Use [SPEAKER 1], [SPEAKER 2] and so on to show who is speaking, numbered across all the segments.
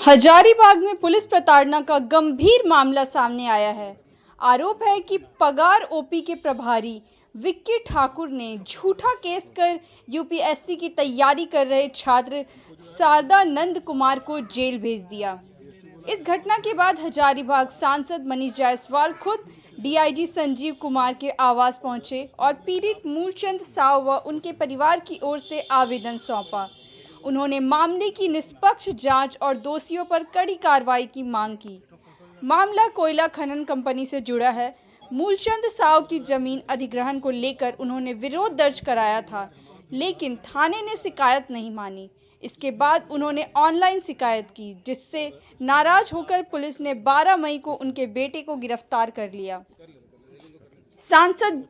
[SPEAKER 1] हजारीबाग में पुलिस प्रताड़ना का गंभीर मामला सामने आया है। आरोप है कि पगार ओपी के प्रभारी विक्की ठाकुर ने झूठा केस कर यूपीएससी की तैयारी कर रहे छात्र सदानंद कुमार को जेल भेज दिया। इस घटना के बाद हजारीबाग सांसद मनीष जायसवाल खुद डीआईजी संजीव कुमार के आवास पहुंचे और पीड़ित मूलचंद साव व उनके परिवार की ओर से आवेदन सौंपा। उन्होंने मामले की निष्पक्ष जांच और दोषियों पर कड़ी कार्रवाई की मांग की। मामला कोयला खनन कंपनी से जुड़ा है। मूलचंद साव की जमीन अधिग्रहण को लेकर उन्होंने विरोध दर्ज कराया था, लेकिन थाने ने शिकायत नहीं मानी। इसके बाद उन्होंने ऑनलाइन शिकायत की, जिससे नाराज होकर पुलिस ने 12 मई को उनके बेटे को गिरफ्तार कर लिया। सांसद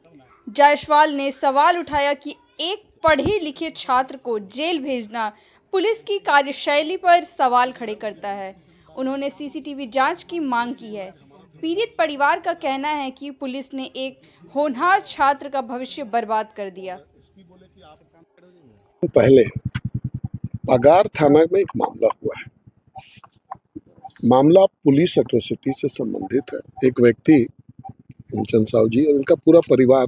[SPEAKER 1] जायसवाल ने सवाल उठाया कि एक पढ़े लिखे छात्र को जेल भेजना पुलिस की कार्यशैली पर सवाल खड़े करता है। उन्होंने सीसीटीवी जांच की मांग की है। पीड़ित परिवार का कहना है कि पुलिस ने एक होनहार छात्र का भविष्य बर्बाद कर दिया।
[SPEAKER 2] पहले पगार थाना में एक मामला हुआ है। मामला पुलिस एट्रोसिटी से संबंधित है। एक व्यक्ति मूलचंद साव जी और इनका पूरा परिवार,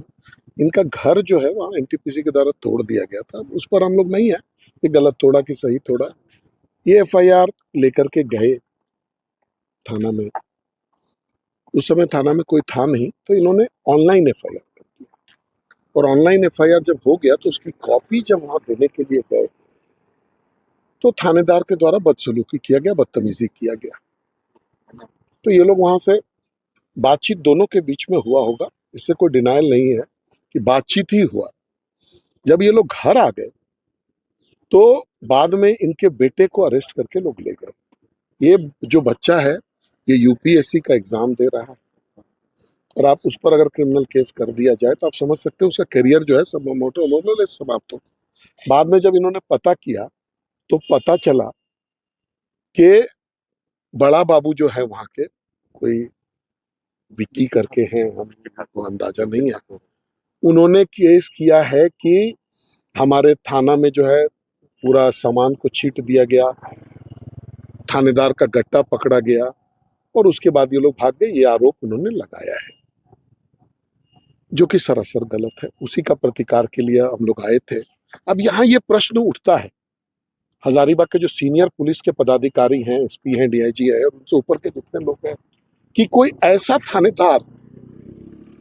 [SPEAKER 2] इनका घर जो है वहाँ एनटीपीसी के द्वारा तोड़ दिया गया था। उस पर हम लोग नहीं है कि गलत तोड़ा कि सही तोड़ा। ये एफआईआर लेकर के गए थाना में। उस समय थाना में कोई था नहीं, तो इन्होंने ऑनलाइन एफआईआर कर दिया। और ऑनलाइन एफआईआर जब हो गया तो उसकी कॉपी जब वहां देने के लिए गए तो थानेदार के द्वारा बदसलूकी किया गया, बदतमीजी किया गया। तो ये लोग वहां से बातचीत दोनों के बीच में हुआ होगा, इससे कोई डिनायल नहीं है कि बातचीत ही हुआ। जब ये लोग घर आ गए तो बाद में इनके बेटे को अरेस्ट करके लोग ले गए। ये जो बच्चा है ये यूपीएससी का एग्जाम दे रहा है और आप उस पर अगर क्रिमिनल केस कर दिया जाए तो आप समझ सकते हो उसका करियर जो है सब मोटो समाप्त हो। बाद में जब इन्होंने पता किया तो पता चला कि बड़ा बाबू जो है वहां के कोई विक्की करके हैं, हमको अंदाजा नहीं है। उन्होंने केस किया है कि हमारे थाना में जो है पूरा सामान को छीट दिया गया, थानेदार का गट्टा पकड़ा गया और उसके बाद ये लोग भाग गए। ये आरोप उन्होंने लगाया है, जो कि सरासर गलत है। उसी का प्रतिकार के लिए हम लोग आए थे। अब यहाँ ये प्रश्न उठता है, हजारीबाग के जो सीनियर पुलिस के पदाधिकारी हैं, एसपी हैं, डीआईजी है और उनसे ऊपर के जितने लोग हैं, कि कोई ऐसा थानेदार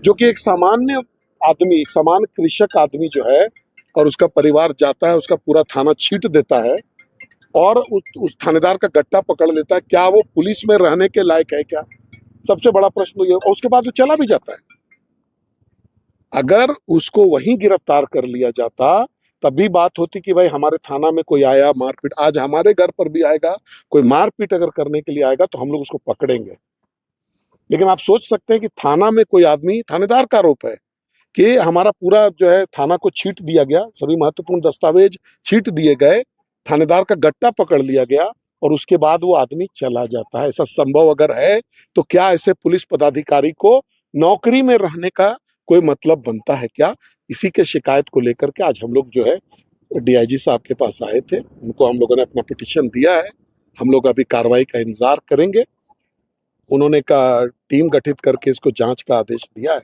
[SPEAKER 2] जो कि एक सामान्य आदमी, एक सामान्य कृषक आदमी जो है और उसका परिवार जाता है, उसका पूरा थाना छीट देता है और उस थानेदार का गट्टा पकड़ लेता है, क्या वो पुलिस में रहने के लायक है क्या? सबसे बड़ा प्रश्न ये। और उसके बाद वो चला भी जाता है। अगर उसको वहीं गिरफ्तार कर लिया जाता तभी बात होती कि भाई हमारे थाना में कोई आया मारपीट। आज हमारे घर पर भी आएगा कोई, मारपीट अगर करने के लिए आएगा तो हम लोग उसको पकड़ेंगे। लेकिन आप सोच सकते हैं कि थाना में कोई आदमी, थानेदार का आरोप है कि हमारा पूरा जो है थाना को छीट दिया गया, सभी महत्वपूर्ण दस्तावेज छीट दिए गए, थानेदार का गट्टा पकड़ लिया गया और उसके बाद वो आदमी चला जाता है। ऐसा संभव अगर है तो क्या ऐसे पुलिस पदाधिकारी को नौकरी में रहने का कोई मतलब बनता है क्या? इसी के शिकायत को लेकर के आज हम लोग जो है डीआईजी साहब के पास आए थे। उनको हम लोगों ने अपना पिटीशन दिया है। हम लोग अभी कार्रवाई का इंतजार करेंगे। उन्होंने का टीम गठित करके इसको जांच का आदेश दिया है।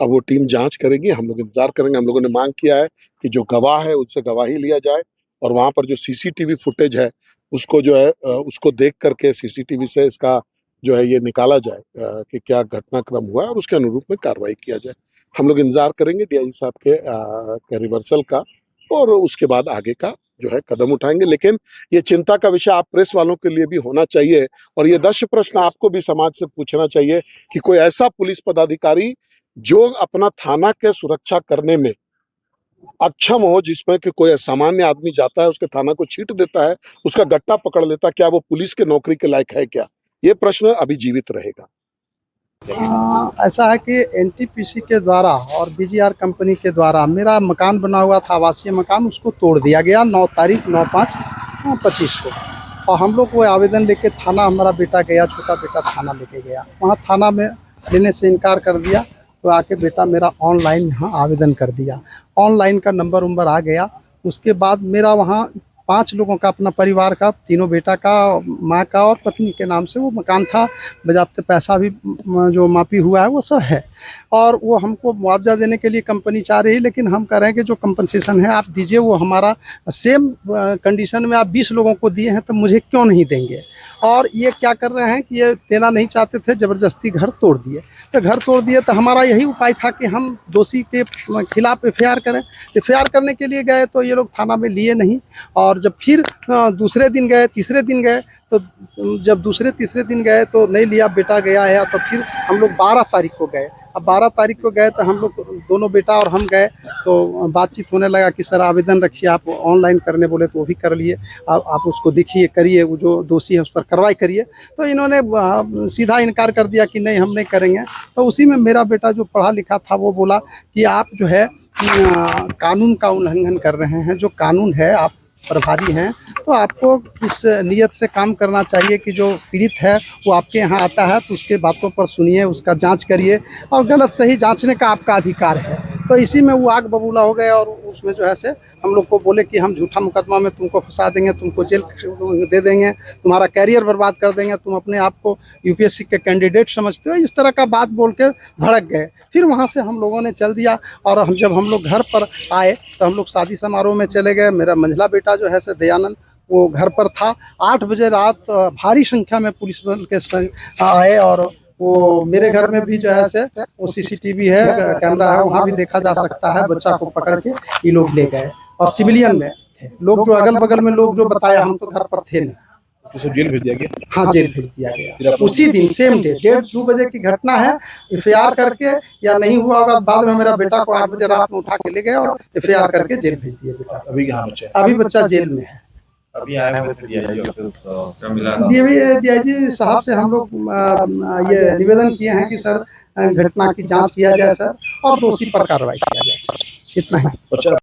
[SPEAKER 2] अब वो टीम जांच करेगी, हम लोग इंतजार करेंगे। हम लोगों ने मांग किया है कि जो गवाह है उससे गवाही लिया जाए और वहां पर जो सीसीटीवी फुटेज है उसको जो है उसको देख करके सीसीटीवी से इसका जो है ये निकाला जाए कि क्या घटनाक्रम हुआ है और उसके अनुरूप में कार्रवाई किया जाए। हम लोग इंतजार करेंगे डीआईजी साहब के रिवर्सल का और उसके बाद आगे का जो है कदम उठाएंगे। लेकिन ये चिंता का विषय आप प्रेस वालों के लिए भी होना चाहिए और ये 10 प्रश्न आपको भी समाज से पूछना चाहिए कि कोई ऐसा पुलिस पदाधिकारी जो अपना थाना के सुरक्षा करने में अक्षम हो, जिसमें कि कोई सामान्य आदमी जाता है उसके थाना को छीट देता है, उसका गट्टा पकड़ लेता है, क्या वो पुलिस के नौकरी के लायक है क्या? ये प्रश्न अभी जीवित रहेगा।
[SPEAKER 3] ऐसा है कि एनटीपीसी के द्वारा और बीजीआर कंपनी के द्वारा मेरा मकान बना हुआ था, आवासीय मकान, उसको तोड़ दिया गया 9 तारीख 9/5/25 को। और हम लोग वो आवेदन लेके थाना, हमारा बेटा गया, छोटा बेटा थाना लेके गया। वहाँ थाना में लेने से इनकार कर दिया तो आके बेटा मेरा ऑनलाइन यहाँ आवेदन कर दिया। ऑनलाइन का नंबर आ गया। उसके बाद मेरा वहाँ 5 लोगों का अपना परिवार का, तीनों बेटा का, माँ का और पत्नी के नाम से वो मकान था। बजाते पैसा भी जो माफी हुआ है वो सब है, और वो हमको मुआवजा देने के लिए कंपनी चाह रही है, लेकिन हम कह रहे हैं कि जो कंपनसेशन है आप दीजिए, वो हमारा सेम कंडीशन में आप 20 लोगों को दिए हैं तो मुझे क्यों नहीं देंगे। और ये क्या कर रहे हैं कि ये देना नहीं चाहते थे, ज़बरदस्ती घर तोड़ दिए। तो घर तोड़ दिए तो हमारा यही उपाय था कि हम दोषी के खिलाफ एफआईआर करें। एफआईआर करने के लिए गए तो ये लोग थाना में लिए नहीं, और जब फिर दूसरे दिन गए, तीसरे दिन गए, तो जब दूसरे तीसरे दिन गए तो नहीं लिया, बेटा गया है। तो फिर हम लोग 12 तारीख को गए। अब 12 तारीख को गए तो हम लोग दोनों बेटा और हम गए, तो बातचीत होने लगा कि सर आवेदन रखिए, आप ऑनलाइन करने बोले तो वो भी कर लिए, आप उसको देखिए, करिए, वो जो दोषी है उस पर कार्रवाई करिए। तो इन्होंने सीधा इनकार कर दिया कि नहीं हम नहीं करेंगे। तो उसी में मेरा बेटा जो पढ़ा लिखा था वो बोला कि आप जो है कानून का उल्लंघन कर रहे हैं, जो कानून है, आप प्रभारी हैं तो आपको इस नियत से काम करना चाहिए कि जो पीड़ित है वो आपके यहाँ आता है तो उसके बातों पर सुनिए, उसका जांच करिए, और गलत सही जांचने का आपका अधिकार है। तो इसी में वो आग बबूला हो गए, और उसमें जो है से हम लोग को बोले कि हम झूठा मुकदमा में तुमको फंसा देंगे, तुमको जेल दे देंगे, तुम्हारा कैरियर बर्बाद कर देंगे, तुम अपने आप को यूपीएससी के कैंडिडेट समझते हो, इस तरह का बात बोल के भड़क गए। फिर वहाँ से हम लोगों ने चल दिया, और जब हम लोग घर पर आए तो हम लोग शादी समारोह में चले गए। मेरा मंझला बेटा जो है से दयानंद वो घर पर था। 8 बजे रात भारी संख्या में पुलिस बल के संग आए, और वो मेरे घर में भी जो है से वो सीसीटीवी है, कैमरा है, वहाँ भी देखा जा सकता है। बच्चा को पकड़ के ये लोग ले गए, और सिविलियन में थे लोग, जो अगल बगल में लोग जो बताया, हम तो घर पर थे नहीं।
[SPEAKER 4] तो जेल भेज दिया गया?
[SPEAKER 3] हाँ, जेल भेज दिया गया उसी दिन, सेम डे। 1:30-2 बजे की घटना है। एफआईआर करके या नहीं हुआ होगा, बाद में मेरा बेटा को 8 बजे रात में उठा के ले गए और एफआईआर करके जेल भेज दिया बेटा।
[SPEAKER 4] अभी कहाँ बच्चा है?
[SPEAKER 3] अभी बच्चा जेल में है।
[SPEAKER 4] अभी आए हुए थे डीआईजी ऑफिस,
[SPEAKER 3] डीआईजी साहब से हम लोग ये निवेदन किए हैं कि सर घटना की जांच किया जाए सर, और दोषी पर कार्रवाई किया जाए, इतना ही।